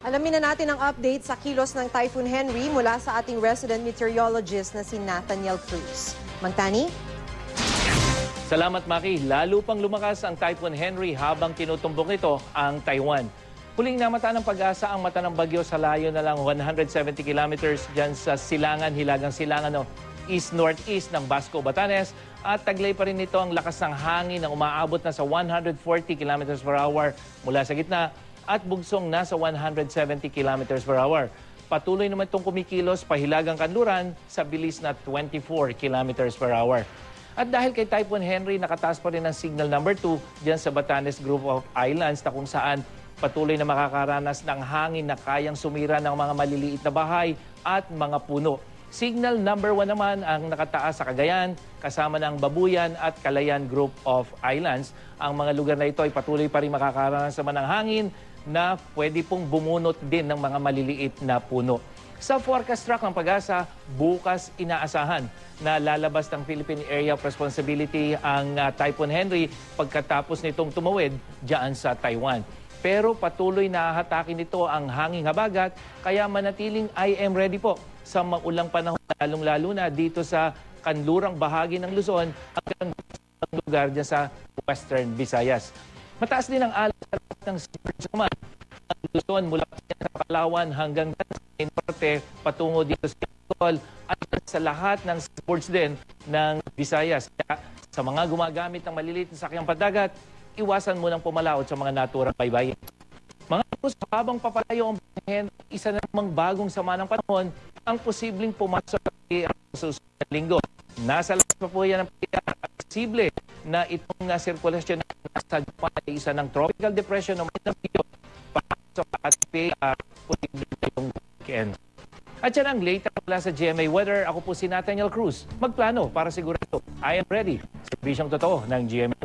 Alamin na natin ang update sa kilos ng Typhoon Henry mula sa ating resident meteorologist na si Nathaniel Cruz. Magtani? Salamat, Maki. Lalo pang lumakas ang Typhoon Henry habang tinutumbok ito ang Taiwan. Huling namata ng Pag-asa ang mata ng bagyo sa layo na lang 170 kilometers dyan sa hilagang silangan east-northeast ng Basco, Batanes. At taglay pa rin ito ang lakas ng hangin na umaabot na sa 140 kilometers per hour mula sa gitna at bugsong nasa 170 kilometers per hour. Patuloy naman itong kumikilos pahilagang kanluran sa bilis na 24 kilometers per hour. At dahil kay Typhoon Henry, nakataas pa rin ang signal number 2 dyan sa Batanes Group of Islands na kung saan patuloy na makakaranas ng hangin na kayang sumira ng mga maliliit na bahay at mga puno. Signal number 1 naman ang nakataas sa Cagayan, kasama ng Babuyan at Calayan Group of Islands. Ang mga lugar na ito ay patuloy pa rin makakaranas naman ng hangin na pwede pong bumunot din ng mga maliliit na puno. Sa forecast track ng Pag-asa, bukas inaasahan na lalabas ng Philippine Area of Responsibility ang Typhoon Henry pagkatapos nitong tumawid dyan sa Taiwan. Pero patuloy na hatakin nito ang hanging habagat, kaya manatiling I am ready po sa maulang panahon, lalong-lalo na dito sa kanlurang bahagi ng Luzon hanggang sa lugar dyan sa Western Visayas. Mataas din ang alas ng seabirds naman ang Luzon mula sa Palawan hanggang sa norte patungo dito sa Bicol at sa lahat ng seaboards din ng Visayas. Kaya sa mga gumagamit ng maliliit na sakyang pandagat, iwasan mo ng pumalaot sa mga naturang baybayin. Mga krus, habang papalayo ang Henry, isa na namang bagong sama ng panahon ang posibleng pumasok sa susunod na linggo. Nasa labas pa po yan ang posible na itong sirkulasyon sa Japan ay isa ng tropical depression o may nabigyo pasok at posible yung weekend. At yan ang later mula sa GMA Weather. Ako po si Nathaniel Cruz. Magplano para sigurado I am ready. Serbisyong totoo ng GMA.